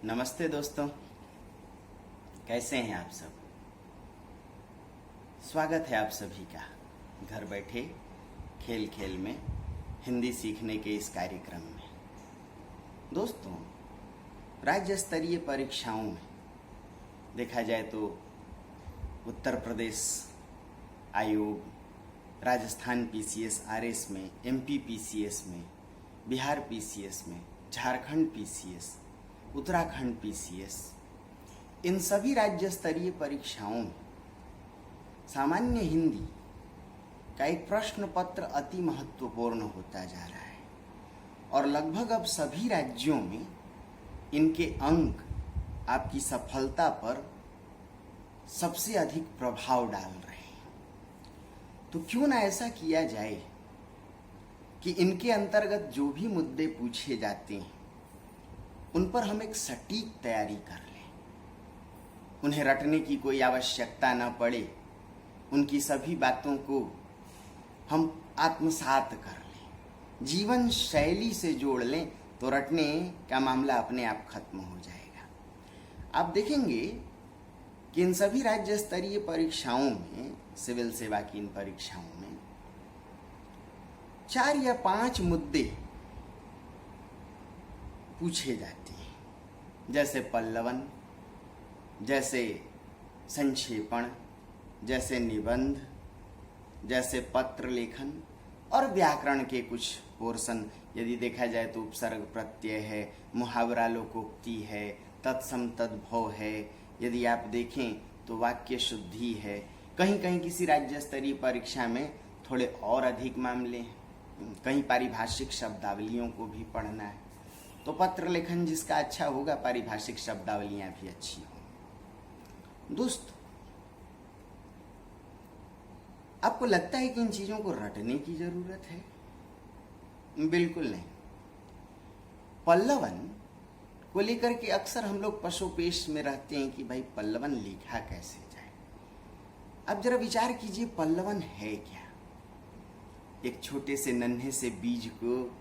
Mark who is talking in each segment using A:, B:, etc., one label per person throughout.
A: नमस्ते दोस्तों, कैसे हैं आप सब। स्वागत है आप सभी का घर बैठे खेल खेल में हिंदी सीखने के इस कार्यक्रम में। दोस्तों, राज्य स्तरीय परीक्षाओं में देखा जाए तो उत्तर प्रदेश आयोग, राजस्थान पीसीएस आरएस में, एमपी पीसीएस में, बिहार पीसीएस में, झारखंड पीसीएस, उत्तराखंड पीसीएस, इन सभी राज्य स्तरीय परीक्षाओं में सामान्य हिंदी का एक प्रश्न पत्र अति महत्वपूर्ण होता जा रहा है और लगभग अब सभी राज्यों में इनके अंक आपकी सफलता पर सबसे अधिक प्रभाव डाल रहे हैं। तो क्यों ना ऐसा किया जाए कि इनके अंतर्गत जो भी मुद्दे पूछे जाते हैं उन पर हम एक सटीक तैयारी कर लें, उन्हें रटने की कोई आवश्यकता न पड़े, उनकी सभी बातों को हम आत्मसात कर लें, जीवन शैली से जोड़ लें, तो रटने का मामला अपने आप खत्म हो जाएगा। आप देखेंगे कि इन सभी राज्य स्तरीय परीक्षाओं में, सिविल सेवा की इन परीक्षाओं में 4 या 5 मुद्दे पूछे जाते हैं, जैसे पल्लवन, जैसे संक्षेपण, जैसे निबंध, जैसे पत्र लेखन और व्याकरण के कुछ पोर्शन। यदि देखा जाए तो उपसर्ग प्रत्यय है, मुहावरा लोकोक्ति है, तत्सम तद्भव है। यदि आप देखें तो वाक्य शुद्धि है। कहीं कहीं किसी राज्य स्तरीय परीक्षा में थोड़े और अधिक मामले हैं, कहीं पारिभाषिक शब्दावलियों को भी पढ़ना है, तो पत्र लेखन जिसका अच्छा होगा, पारिभाषिक शब्दावलियां भी अच्छी हों। दोस्त, आपको लगता है कि इन चीजों को रटने की जरूरत है? बिल्कुल नहीं। पल्लवन को लेकर के अक्सर हम लोग पशोपेश में रहते हैं कि भाई पल्लवन लिखा कैसे जाए। अब जरा विचार कीजिए, पल्लवन है क्या? एक छोटे से नन्हे से बीज को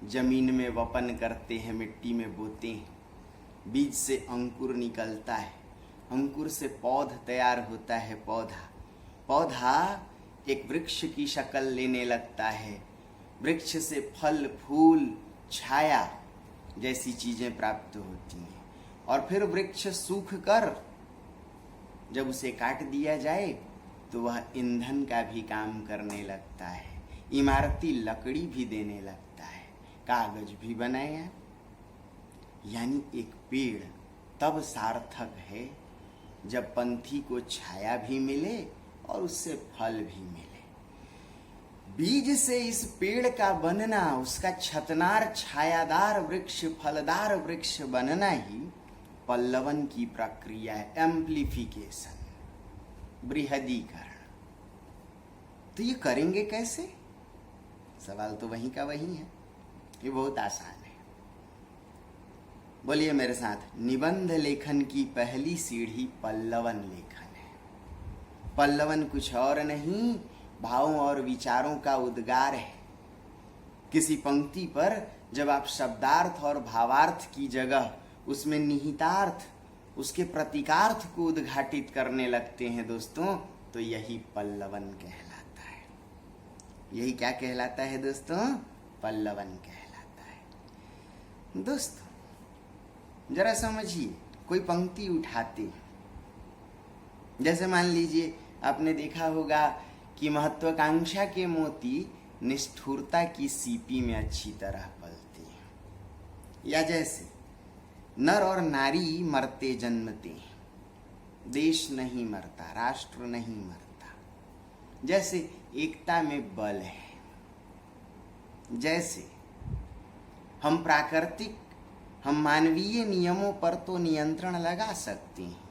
A: जमीन में वपन करते हैं, मिट्टी में बोते हैं, बीज से अंकुर निकलता है, अंकुर से पौध तैयार होता है, पौधा एक वृक्ष की शक्ल लेने लगता है, वृक्ष से फल फूल छाया जैसी चीजें प्राप्त होती हैं, और फिर वृक्ष सूख कर जब उसे काट दिया जाए तो वह ईंधन का भी काम करने लगता है, इमारती लकड़ी भी देने लगता है, कागज भी बनाया। यानी एक पेड़ तब सार्थक है जब पंथी को छाया भी मिले और उससे फल भी मिले। बीज से इस पेड़ का बनना, उसका छतनार छायादार वृक्ष, फलदार वृक्ष बनना ही पल्लवन की प्रक्रिया है, एम्प्लीफिकेशन, बृहदीकरण। तो ये करेंगे कैसे? सवाल तो वहीं का वहीं है। ये बहुत आसान है। बोलिए मेरे साथ, निबंध लेखन की पहली सीढ़ी पल्लवन लेखन है। पल्लवन कुछ और नहीं, भावों और विचारों का उद्गार है। किसी पंक्ति पर जब आप शब्दार्थ और भावार्थ की जगह उसमें निहितार्थ, उसके प्रतीकार्थ को उद्घाटित करने लगते हैं दोस्तों, तो यही पल्लवन कहलाता है। यही क्या कहलाता है दोस्तों? पल्लवन कहलाता है। दोस्तों, जरा समझिए, कोई पंक्ति उठाते हैं, जैसे मान लीजिए आपने देखा होगा कि महत्वाकांक्षा के मोती निष्ठुरता की सीपी में अच्छी तरह पलते हैं, या जैसे नर और नारी मरते जन्मते हैं, देश नहीं मरता, राष्ट्र नहीं मरता, जैसे एकता में बल है, जैसे हम प्राकृतिक, हम मानवीय नियमों पर तो नियंत्रण लगा सकते हैं,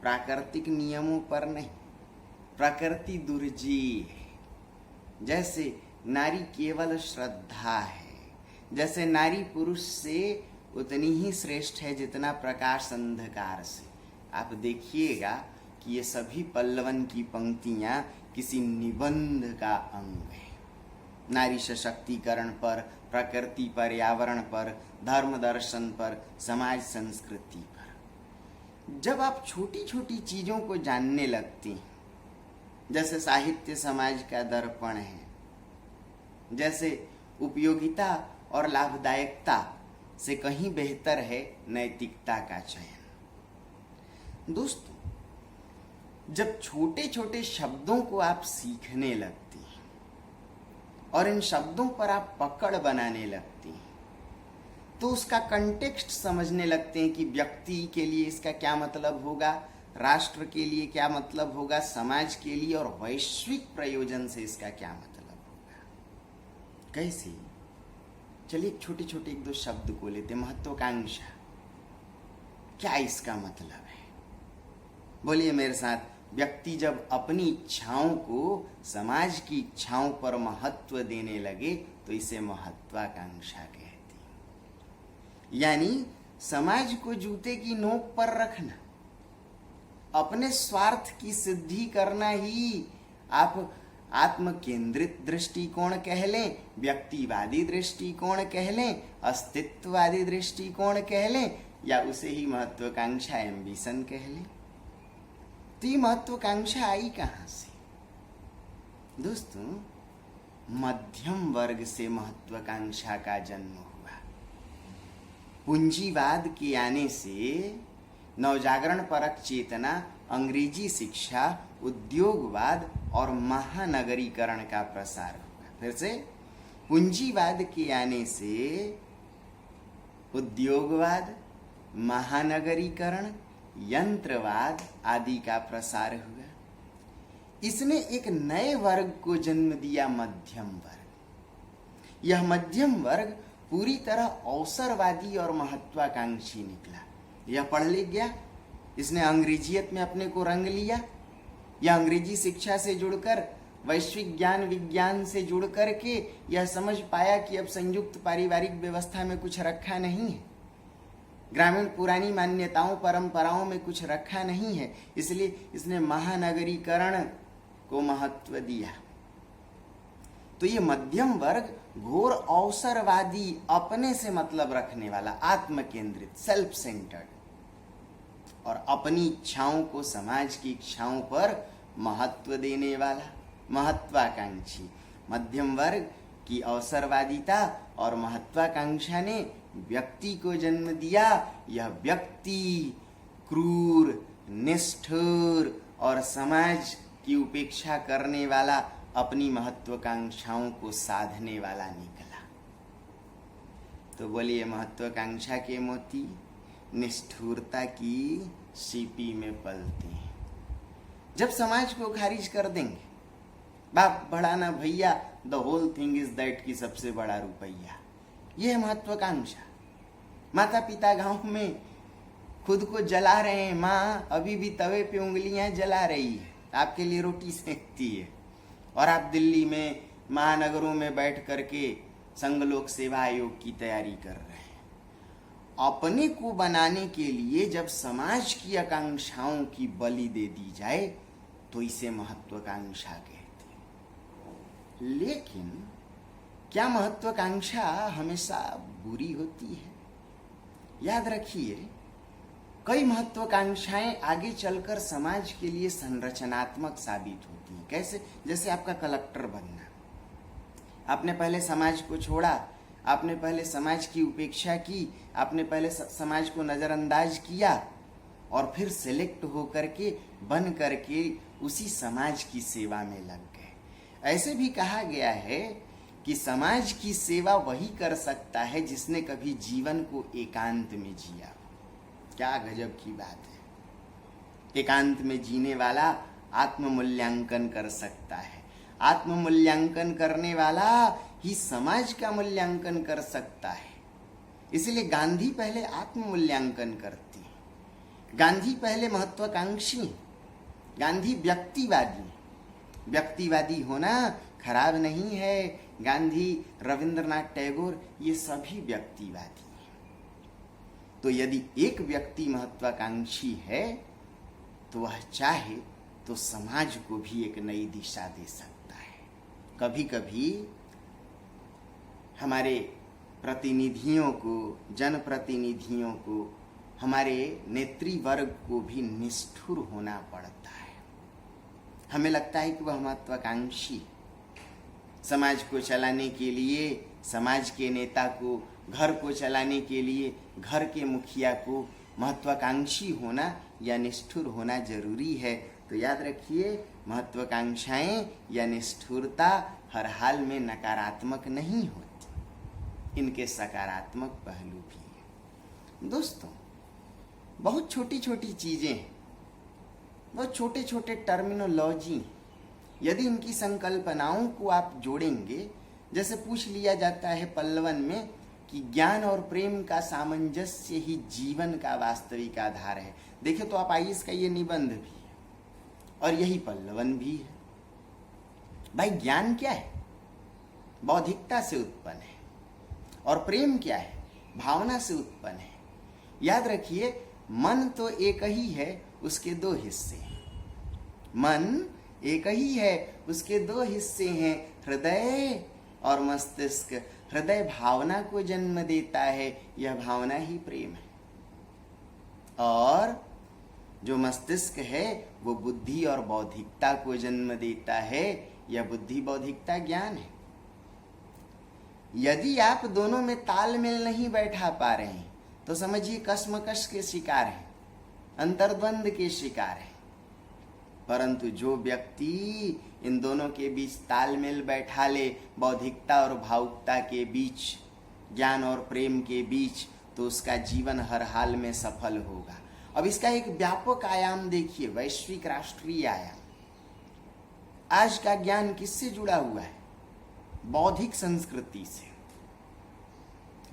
A: प्राकृतिक नियमों पर नहीं। प्रकृति दुर्जीव है। जैसे नारी केवल श्रद्धा है, जैसे नारी पुरुष से उतनी ही श्रेष्ठ है जितना प्रकाश अंधकार से। आप देखिएगा कि ये सभी पल्लवन की पंक्तियां किसी निबंध का अंग है। नारी सशक्तिकरण पर, प्रकृति, पर्यावरण पर, धर्म दर्शन पर, समाज संस्कृति पर। जब आप छोटी छोटी चीजों को जानने लगती हैं, जैसे साहित्य समाज का दर्पण है, जैसे उपयोगिता और लाभदायकता से कहीं बेहतर है नैतिकता का चयन। दोस्तों, जब छोटे छोटे शब्दों को आप सीखने लगती हैं और इन शब्दों पर आप पकड़ बनाने लगती हैं, तो उसका कंटेक्स्ट समझने लगते हैं कि व्यक्ति के लिए इसका क्या मतलब होगा, राष्ट्र के लिए क्या मतलब होगा, समाज के लिए और वैश्विक प्रयोजन से इसका क्या मतलब होगा। कैसे? चलिए छोटे छोटे एक दो शब्द को लेते। महत्वाकांक्षा, क्या इसका मतलब है? बोलिए मेरे साथ। व्यक्ति जब अपनी इच्छाओं को समाज की इच्छाओं पर महत्व देने लगे तो इसे महत्वाकांक्षा कहते हैं। यानी समाज को जूते की नोक पर रखना, अपने स्वार्थ की सिद्धि करना ही आप आत्म केंद्रित दृष्टिकोण कह लें, व्यक्तिवादी दृष्टिकोण कह लें, अस्तित्ववादी दृष्टिकोण कह लें, या उसे ही महत्वाकांक्षा, एम्बिशन कह लें। तो ये महत्वाकांक्षा आई कहां से? दोस्तों, मध्यम वर्ग से महत्वाकांक्षा का जन्म हुआ। पूंजीवाद के आने से नवजागरण परक चेतना, अंग्रेजी शिक्षा, उद्योगवाद और महानगरीकरण का प्रसार हुआ। फिर से, पूंजीवाद के आने से उद्योगवाद, महानगरीकरण, यंत्रवाद आदि का प्रसार हुआ। इसने एक नए वर्ग को जन्म दिया, मध्यम वर्ग। यह मध्यम वर्ग पूरी तरह अवसरवादी और महत्वाकांक्षी निकला। यह पढ़ लिख गया, इसने अंग्रेजियत में अपने को रंग लिया, यह अंग्रेजी शिक्षा से जुड़कर, वैश्विक ज्ञान विज्ञान से जुड़ करके यह समझ पाया कि अब संयुक्त पारिवारिक व्यवस्था में कुछ रखा नहीं है, ग्रामीण पुरानी मान्यताओं परंपराओं में कुछ रखा नहीं है, इसलिए इसने महानगरीकरण को महत्व दिया। तो ये मध्यम वर्ग घोर अवसरवादी, अपने से मतलब रखने वाला, आत्म केंद्रित, सेल्फ सेंटर्ड और अपनी इच्छाओं को समाज की इच्छाओं पर महत्व देने वाला, महत्वाकांक्षी। मध्यम वर्ग की अवसरवादिता और महत्वाकांक्षा ने व्यक्ति को जन्म दिया। यह व्यक्ति क्रूर, निष्ठुर और समाज की उपेक्षा करने वाला, अपनी महत्वाकांक्षाओं को साधने वाला निकला। तो बोलिए, महत्वाकांक्षा के मोती निष्ठुरता की सीपी में पलते हैं। जब समाज को खारिज कर देंगे, बाप बढ़ाना भैया, the whole thing is that की सबसे बड़ा रुपया, यह है महत्वाकांक्षा। माता पिता गांव में खुद को जला रहे हैं, माँ अभी भी तवे पे उंगलियां जला रही है, आपके लिए रोटी सेकती है, और आप दिल्ली में महानगरों में बैठ करके संघ लोक सेवा आयोग की तैयारी कर रहे हैं। अपने को बनाने के लिए जब समाज की आकांक्षाओं की बलि दे दी जाए तो इसे महत्वाकांक्षा कहते हैं। लेकिन क्या महत्वाकांक्षा हमेशा बुरी होती है? याद रखिए, कई महत्वाकांक्षाएं आगे चलकर समाज के लिए संरचनात्मक साबित होती हैं। कैसे? जैसे आपका कलेक्टर बनना, आपने पहले समाज को छोड़ा, आपने पहले समाज की उपेक्षा की, आपने पहले समाज को नजरअंदाज किया और फिर सिलेक्ट होकर के बन करके उसी समाज की सेवा में लग गए। ऐसे भी कहा गया है कि समाज की सेवा वही कर सकता है जिसने कभी जीवन को एकांत में जिया। क्या गजब की बात है! एकांत में जीने वाला आत्म मूल्यांकन कर सकता है। आत्म मूल्यांकन करने वाला ही समाज का मूल्यांकन कर सकता है। इसलिए गांधी पहले आत्म मूल्यांकन करती है। गांधी पहले महत्वाकांक्षी, गांधी व्यक्तिवादी। व्यक्तिवादी होना खराब नहीं है। गांधी, रविंद्रनाथ टैगोर, ये सभी व्यक्तिवादी हैं। तो यदि एक व्यक्ति महत्वाकांक्षी है तो वह चाहे तो समाज को भी एक नई दिशा दे सकता है। कभी कभी हमारे प्रतिनिधियों को, जनप्रतिनिधियों को, हमारे नेतृवर्ग को भी निष्ठुर होना पड़ता है। हमें लगता है कि वह महत्वाकांक्षी, समाज को चलाने के लिए समाज के नेता को, घर को चलाने के लिए घर के मुखिया को महत्वाकांक्षी होना या निष्ठुर होना जरूरी है। तो याद रखिए, महत्वाकांक्षाएं या निष्ठुरता हर हाल में नकारात्मक नहीं होती, इनके सकारात्मक पहलू भी हैं। दोस्तों, बहुत छोटी छोटी चीजें, बहुत छोटे छोटे टर्मिनोलॉजी, यदि इनकी संकल्पनाओं को आप जोड़ेंगे, जैसे पूछ लिया जाता है पल्लवन में कि ज्ञान और प्रेम का सामंजस्य ही जीवन का वास्तविक आधार है। देखिए तो आप आइए, इसका ये निबंध भी है और यही पल्लवन भी है। भाई ज्ञान क्या है? बौद्धिकता से उत्पन्न है। और प्रेम क्या है? भावना से उत्पन्न है। याद रखिए, मन तो एक ही है, उसके दो हिस्से हैं। मन एक ही है, उसके दो हिस्से हैं, हृदय और मस्तिष्क। हृदय भावना को जन्म देता है, यह भावना ही प्रेम है। और जो मस्तिष्क है वो बुद्धि और बौद्धिकता को जन्म देता है, यह बुद्धि बौद्धिकता ज्ञान है। यदि आप दोनों में तालमेल नहीं बैठा पा रहे हैं तो समझिए कश्मकश के शिकार हैं, अंतर्द्वंद के शिकार हैं। परंतु जो व्यक्ति इन दोनों के बीच तालमेल बैठा ले, बौद्धिकता और भावुकता के बीच, ज्ञान और प्रेम के बीच, तो उसका जीवन हर हाल में सफल होगा। अब इसका एक व्यापक आयाम देखिए, वैश्विक राष्ट्रीय आयाम। आज का ज्ञान किससे जुड़ा हुआ है? बौद्धिक संस्कृति से,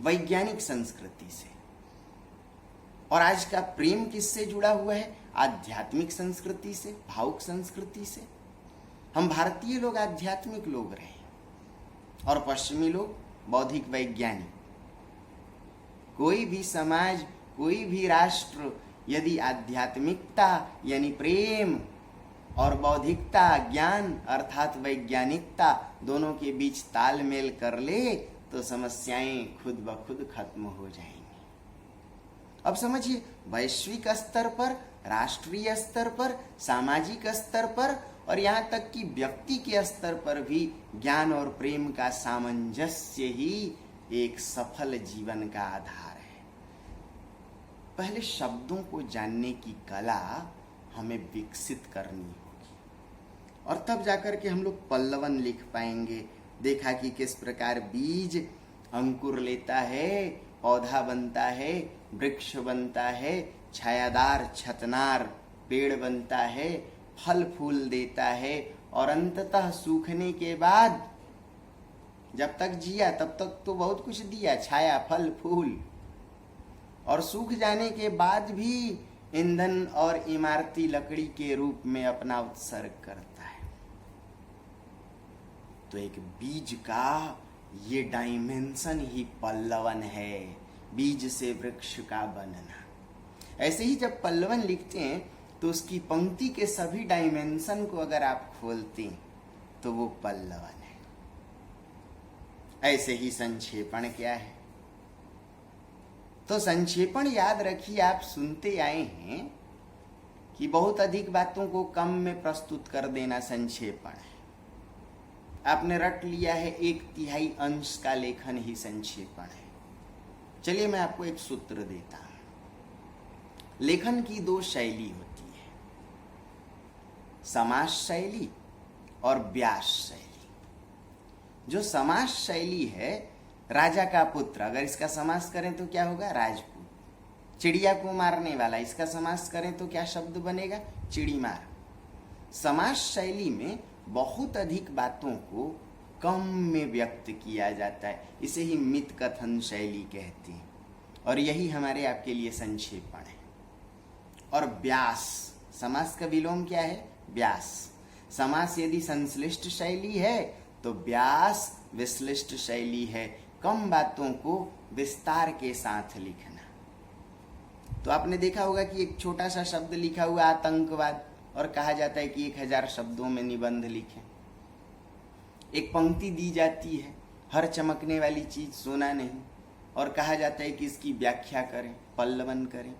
A: वैज्ञानिक संस्कृति से। और आज का प्रेम किससे जुड़ा हुआ है? आध्यात्मिक संस्कृति से, भावुक संस्कृति से। हम भारतीय लोग आध्यात्मिक लोग रहे और पश्चिमी लोग बौद्धिक वैज्ञानिक। कोई भी समाज, कोई भी राष्ट्र यदि आध्यात्मिकता यानी प्रेम और बौद्धिकता, ज्ञान अर्थात वैज्ञानिकता, दोनों के बीच तालमेल कर ले तो समस्याएं खुद ब खुद खत्म हो जाएंगी। अब समझिए, वैश्विक स्तर पर, राष्ट्रीय स्तर पर, सामाजिक स्तर पर और यहाँ तक कि व्यक्ति के स्तर पर भी ज्ञान और प्रेम का सामंजस्य ही एक सफल जीवन का आधार है। पहले शब्दों को जानने की कला हमें विकसित करनी होगी और तब जाकर के हम लोग पल्लवन लिख पाएंगे। देखा कि किस प्रकार बीज अंकुर लेता है, पौधा बनता है, वृक्ष बनता है, छायादार छतनार पेड़ बनता है, फल फूल देता है और अंततः सूखने के बाद, जब तक जिया तब तक तो बहुत कुछ दिया, छाया, फल, फूल, और सूख जाने के बाद भी ईंधन और इमारती लकड़ी के रूप में अपना उत्सर्ग करता है। तो एक बीज का ये डायमेंशन ही पल्लवन है, बीज से वृक्ष का बनना। ऐसे ही जब पल्लवन लिखते हैं तो उसकी पंक्ति के सभी डायमेंशन को अगर आप खोलते हैं तो वो पल्लवन है। ऐसे ही संक्षेपण क्या है? तो संक्षेपण याद रखिए, आप सुनते आए हैं कि बहुत अधिक बातों को कम में प्रस्तुत कर देना संक्षेपण है। आपने रट लिया है 1/3 अंश का लेखन ही संक्षेपण है। चलिए मैं आपको एक सूत्र देता हूं। लेखन की 2 शैली होती है, समास शैली और व्यास शैली। जो समास शैली है, राजा का पुत्र, अगर इसका समास करें तो क्या होगा? राजपूत। चिड़िया को मारने वाला, इसका समास करें तो क्या शब्द बनेगा? चिड़ीमार। समास शैली में बहुत अधिक बातों को कम में व्यक्त किया जाता है, इसे ही मित कथन शैली कहते हैं और यही हमारे आपके लिए संक्षेपण है। और व्यास, समास का विलोम क्या है? व्यास। समास यदि संश्लिष्ट शैली है तो व्यास विश्लिष्ट शैली है, कम बातों को विस्तार के साथ लिखना। तो आपने देखा होगा कि एक छोटा सा शब्द लिखा हुआ आतंकवाद और कहा जाता है कि 1000 शब्दों में निबंध लिखें। एक पंक्ति दी जाती है, हर चमकने वाली चीज सोना नहीं, और कहा जाता है कि इसकी व्याख्या करें, पल्लवन करें।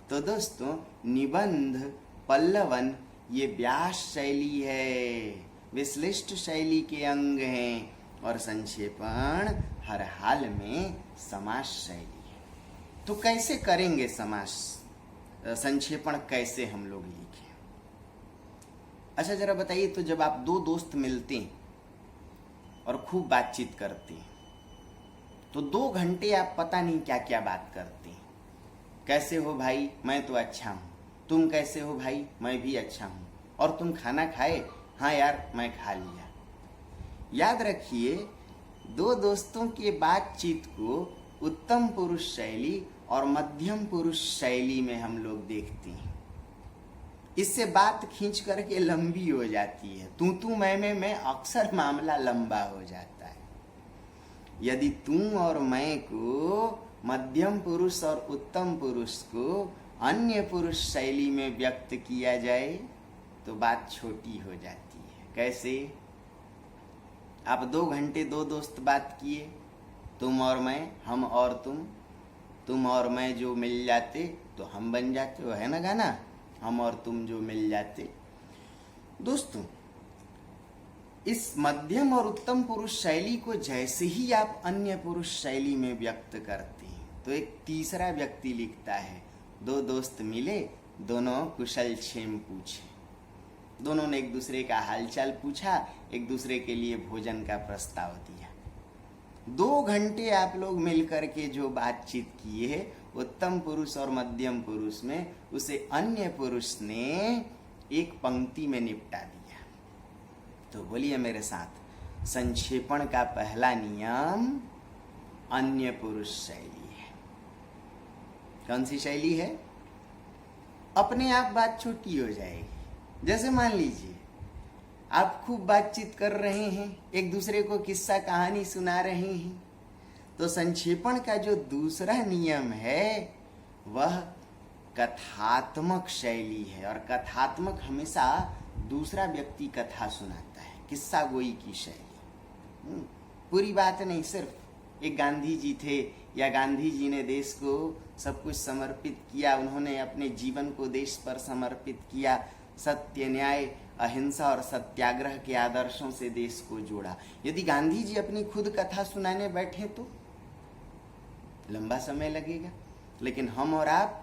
A: तो दोस्तों, निबंध, पल्लवन ये व्यास शैली है, विश्लिष्ट शैली के अंग हैं, और संक्षेपण हर हाल में समास शैली है। तो कैसे करेंगे समास, संक्षेपण कैसे हम लोग लिखें? अच्छा जरा बताइए, तो जब आप दो दोस्त मिलते हैं और खूब बातचीत करते हैं, तो 2 घंटे आप पता नहीं क्या क्या बात करते हैं। कैसे हो भाई? मैं तो अच्छा हूँ। तुम कैसे हो भाई? मैं भी अच्छा हूँ। और तुम खाना खाए? हाँ यार मैं खा लिया। याद रखिए, 2 दोस्तों के बातचीत को उत्तम पुरुष शैली और मध्यम पुरुष शैली में हम लोग देखते हैं। इससे बात खींच करके लंबी हो जाती है, तू मैं अक्सर मामला लंबा हो जाता है। यदि तुम और मैं को, मध्यम पुरुष और उत्तम पुरुष को अन्य पुरुष शैली में व्यक्त किया जाए तो बात छोटी हो जाती है। कैसे? आप 2 घंटे 2 दोस्त बात किए, तुम और मैं, हम और तुम और मैं जो मिल जाते तो हम बन जाते, वो है ना गाना, हम और तुम जो मिल जाते। दोस्तों, इस मध्यम और उत्तम पुरुष शैली को जैसे ही आप अन्य पुरुष शैली में व्यक्त करते हैं तो एक तीसरा व्यक्ति लिखता है, 2 दोस्त मिले, दोनों कुशल क्षेम पूछे। दोनों ने एक दूसरे का हालचाल पूछा, एक दूसरे के लिए भोजन का प्रस्ताव दिया। 2 घंटे आप लोग मिलकर के जो बातचीत किए, उत्तम पुरुष और मध्यम पुरुष में, उसे अन्य पुरुष ने एक पंक्ति में निपटा दिया। तो बोलिए मेरे साथ, संक्षेपण का पहला नियम अन्य पुरुष शैली है। कौन सी शैली है? अपने आप बात छोटी हो जाएगी। जैसे मान लीजिए आप खूब बातचीत कर रहे हैं, एक दूसरे को किस्सा कहानी सुना रहे हैं, तो संक्षेपण का जो दूसरा नियम है वह कथात्मक शैली है। और कथात्मक हमेशा दूसरा व्यक्ति कथा सुनाता है, किस्सा गोई की शैली। पूरी बात नहीं, सिर्फ एक गांधी जी थे या गांधी जी ने देश को सब कुछ समर्पित किया, उन्होंने अपने जीवन को देश पर समर्पित किया, सत्य, न्याय, अहिंसा और सत्याग्रह के आदर्शों से देश को जोड़ा। यदि गांधी जी अपनी खुद कथा सुनाने बैठे तो लंबा समय लगेगा, लेकिन हम और आप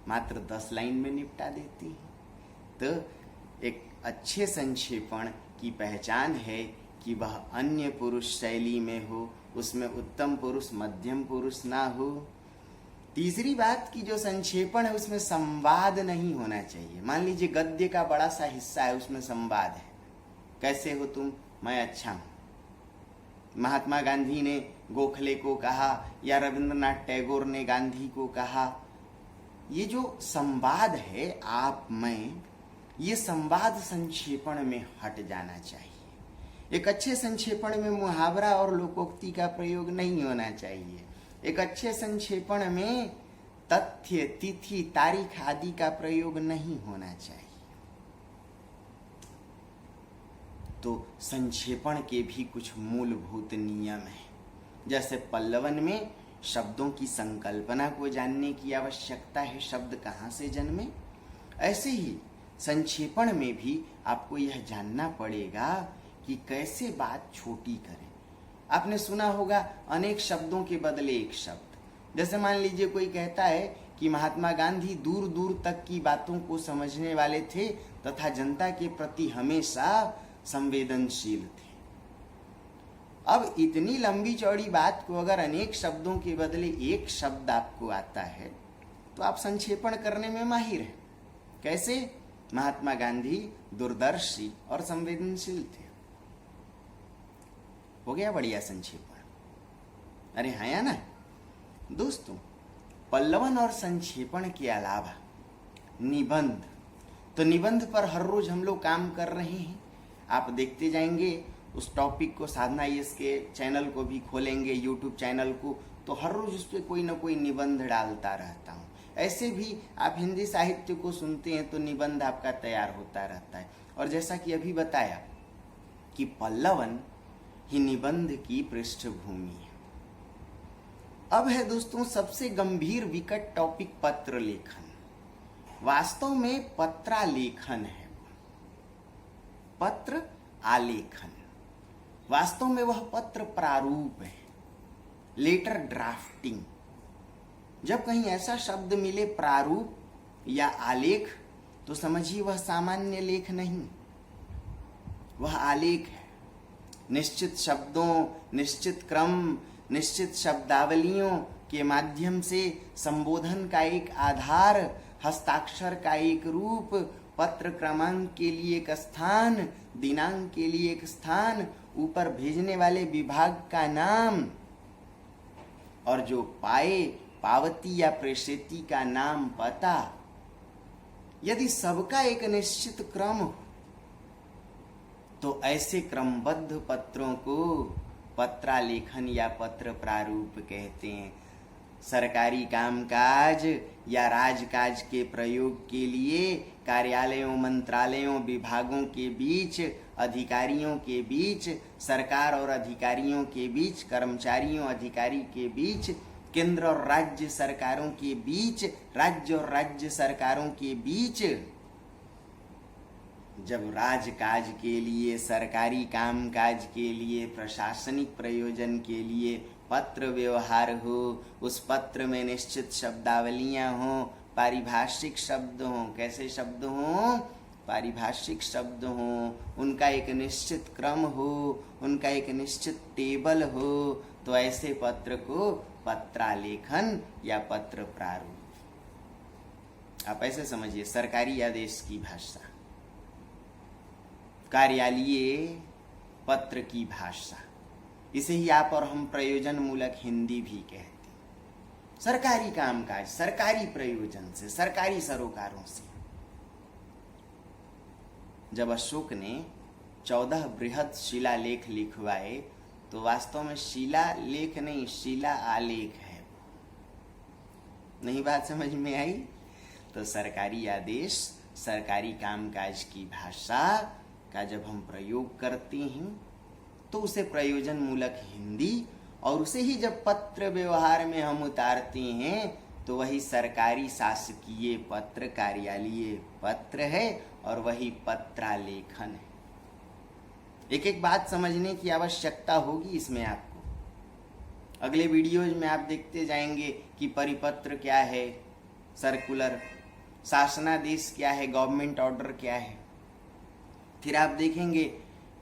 A: मात्र 10 लाइन में निपटा देते हैं। तो एक अच्छे संक्षेपण की पहचान है कि वह अन्य पुरुष शैली में हो, उसमें उत्तम पुरुष मध्यम पुरुष ना हो। तीसरी बात की जो संक्षेपण है उसमें संवाद नहीं होना चाहिए। मान लीजिए गद्य का बड़ा सा हिस्सा है, उसमें संवाद है। कैसे हो तुम? मैं अच्छा हूं। महात्मा गांधी ने गोखले को कहा या रविंद्रनाथ टैगोर ने गांधी को कहा। ये जो संवाद है आप में, ये संवाद संक्षेपण में हट जाना चाहिए। एक अच्छे संक्षेपण में मुहावरा और लोकोक्ति का प्रयोग नहीं होना चाहिए। एक अच्छे संक्षेपण में तथ्य, तिथि, तारीख आदि का प्रयोग नहीं होना चाहिए। तो संक्षेपण के भी कुछ मूलभूत नियम हैं। जैसे पल्लवन में शब्दों की संकल्पना को जानने की आवश्यकता है, शब्द कहाँ से जन्मे, ऐसे ही संक्षेपण में भी आपको यह जानना पड़ेगा कि कैसे बात छोटी करें। आपने सुना होगा अनेक शब्दों के बदले एक शब्द। जैसे मान लीजिए कोई कहता है कि महात्मा गांधी दूर दूर तक की बातों को समझने वाले थे तथा जनता के प्रति हमेशा संवेदनशील थे। अब इतनी लंबी चौड़ी बात को अगर अनेक शब्दों के बदले एक शब्द आपको आता है तो आप संक्षेपण करने में माहिर हैं। कैसे? महात्मा गांधी दूरदर्शी और संवेदनशील थे। हो गया बढ़िया संक्षेपण। अरे हाँ या ना दोस्तों, पल्लवन और संक्षेपण के अलावा निबंध, तो निबंध पर हर रोज हम लोग काम कर रहे हैं। आप देखते जाएंगे उस टॉपिक को, साधना यस के चैनल को भी खोलेंगे, यूट्यूब चैनल को, तो हर रोज उस पर कोई ना कोई निबंध डालता रहता हूँ। ऐसे भी आप हिंदी साहित्य को सुनते हैं तो निबंध आपका तैयार होता रहता है। और जैसा कि अभी बताया कि पल्लवन ही निबंध की पृष्ठभूमि है। अब है दोस्तों सबसे गंभीर विकट टॉपिक, पत्र लेखन। वास्तव में पत्रालेखन है, पत्र आलेखन। वास्तव में वह पत्र प्रारूप है, लेटर ड्राफ्टिंग। जब कहीं ऐसा शब्द मिले प्रारूप या आलेख, तो समझिए वह सामान्य लेख नहीं, वह आलेख है। निश्चित शब्दों, निश्चित क्रम, निश्चित शब्दावलियों के माध्यम से संबोधन का एक आधार, हस्ताक्षर का एक रूप, पत्र क्रमांक के लिए एक स्थान, दिनांक के लिए एक स्थान, ऊपर भेजने वाले विभाग का नाम, और जो पाए पावती या प्रेषिती का नाम, पता। यदि सबका एक निश्चित क्रम हो तो ऐसे क्रमबद्ध पत्रों को पत्रालेखन या पत्र प्रारूप कहते हैं। सरकारी कामकाज या राजकाज के प्रयोग के लिए कार्यालयों, मंत्रालयों, विभागों के बीच, अधिकारियों के बीच, सरकार और अधिकारियों के बीच, कर्मचारियों अधिकारी के बीच, केंद्र और राज्य सरकारों के बीच, राज्य और राज्य सरकारों के बीच, जब राजकाज के लिए, सरकारी कामकाज के लिए, प्रशासनिक प्रयोजन के लिए पत्र व्यवहार हो, उस पत्र में निश्चित शब्दावलियां हों, पारिभाषिक शब्द हों। कैसे शब्द हों? पारिभाषिक शब्द हों, उनका एक निश्चित क्रम हो, उनका एक निश्चित टेबल हो, तो ऐसे पत्र को पत्रालेखन या पत्र प्रारूप। आप ऐसे समझिए, सरकारी आदेश की भाषा, कार्यालयीय पत्र की भाषा, इसे ही आप और हम प्रयोजन मूलक हिंदी भी कहते हैं। सरकारी कामकाज, सरकारी प्रयोजन से, सरकारी सरोकारों से। जब अशोक ने 14 बृहद शिलालेख लिखवाए, तो वास्तव में शिलालेख नहीं, शिला आलेख है। नहीं बात समझ में आई? तो सरकारी आदेश, सरकारी कामकाज की भाषा का जब हम प्रयोग करते हैं तो उसे प्रयोजन मूलक हिंदी, और उसे ही जब पत्र व्यवहार में हम उतारते हैं तो वही सरकारी शासकीय पत्र, कार्यालयीय पत्र है, और वही पत्रालेखन है। एक एक बात समझने की आवश्यकता होगी इसमें आपको। अगले वीडियोज में आप देखते जाएंगे कि परिपत्र क्या है, सर्कुलर, शासनादेश क्या है, गवर्नमेंट ऑर्डर क्या है। फिर आप देखेंगे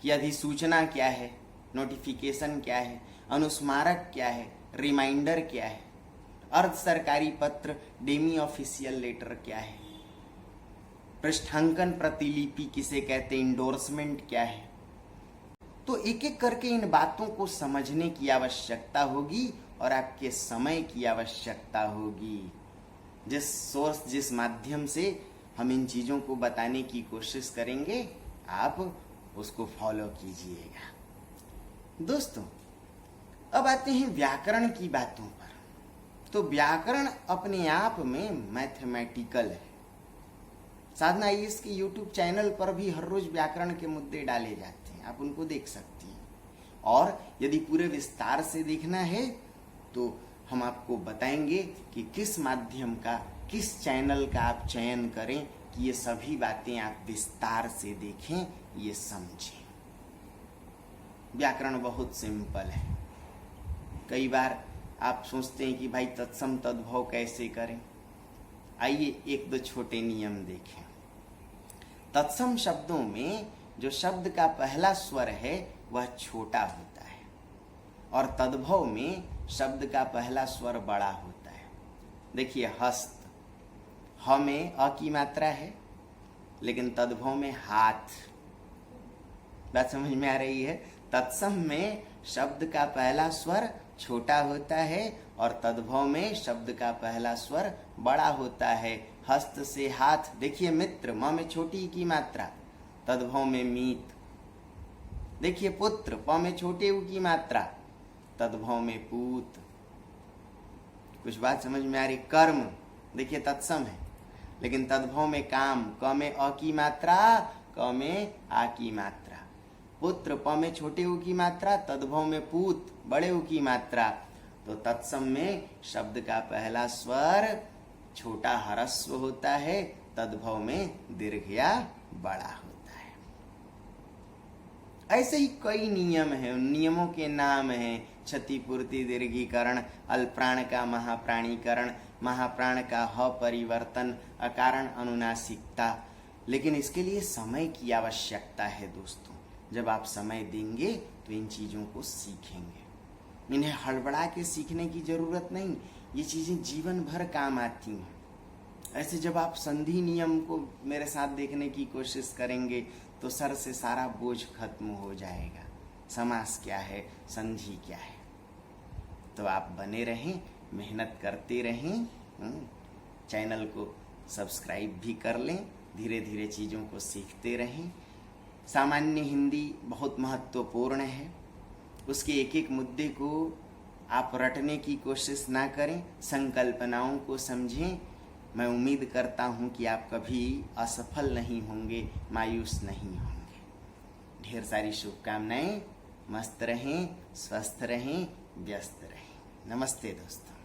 A: कि अधिसूचना क्या है, नोटिफिकेशन क्या है, अनुस्मारक क्या है, रिमाइंडर क्या है, अर्ध सरकारी पत्र, डेमी ऑफिशियल लेटर क्या है, पृष्ठांकन प्रतिलिपि किसे कहते, इंडोर्समेंट क्या है। तो एक एक करके इन बातों को समझने की आवश्यकता होगी और आपके समय की आवश्यकता होगी। जिस सोर्स, जिस माध्यम से हम इन चीजों को बताने की कोशिश करेंगे, आप उसको फॉलो कीजिएगा। दोस्तों, अब आते हैं व्याकरण की बातों पर। तो व्याकरण अपने आप में मैथमेटिकल है। साधना आईएएस के यूट्यूब चैनल पर भी हर रोज व्याकरण के मुद्दे डाले जाते हैं, आप उनको देख सकती हैं। और यदि पूरे विस्तार से देखना है तो हम आपको बताएंगे कि किस माध्यम का, किस चैनल का आप चयन करें कि ये सभी बातें आप विस्तार से देखें, ये समझें। व्याकरण बहुत सिंपल है। कई बार आप सोचते हैं कि भाई तत्सम तद्भव कैसे करें। आइए एक दो छोटे नियम देखें। तत्सम शब्दों में जो शब्द का पहला स्वर है वह छोटा होता है, और तद्भव में शब्द का पहला स्वर बड़ा होता है। देखिए, हस्त, ह में अ की मात्रा है, लेकिन तद्भव में हाथ। बात समझ में आ रही है? तत्सम में शब्द का पहला स्वर छोटा होता है और तद्भव में शब्द का पहला स्वर बड़ा होता है। हस्त से हाथ। देखिए मित्र, म में छोटी की मात्रा, तद्भव में मीत। देखिए पुत्र, प में छोटे उ की मात्रा, तद्भव में पूत। कुछ बात समझ में आ रही? कर्म, देखिए तत्सम है, लेकिन तद्भव में काम, क में अ की मात्रा, क में आ की मात्रा। पुत्र, प में छोटे ऊ की मात्रा, तद्भव में पूत, बड़े ऊ की मात्रा। तो तत्सम में शब्द का पहला स्वर छोटा ह्रस्व होता है, तद्भव में दीर्घया बड़ा होता है। ऐसे ही कई नियम हैं, उन नियमों के नाम हैं क्षतिपूर्ति, दीर्घीकरण, अल्प्राण का महाप्राणीकरण, महाप्राण का ह परिवर्तन, अकारण अनुनासिकता। लेकिन इसके लिए समय की आवश्यकता है दोस्तों। जब आप समय देंगे तो इन चीजों को सीखेंगे। इन्हें हड़बड़ा के सीखने की जरूरत नहीं, ये चीजें जीवन भर काम आती हैं। ऐसे जब आप संधि नियम को मेरे साथ देखने की कोशिश करेंगे तो सर से सारा बोझ खत्म हो जाएगा। समास क्या है, संधि क्या है। तो आप बने रहें, मेहनत करते रहें, चैनल को सब्सक्राइब भी कर लें, धीरे धीरे चीज़ों को सीखते रहें। सामान्य हिंदी बहुत महत्वपूर्ण है, उसके एक एक मुद्दे को आप रटने की कोशिश ना करें, संकल्पनाओं को समझें। मैं उम्मीद करता हूं कि आप कभी असफल नहीं होंगे, मायूस नहीं होंगे। ढेर सारी शुभकामनाएं। मस्त रहें, स्वस्थ रहें, व्यस्त रहें। नमस्ते दोस्तों।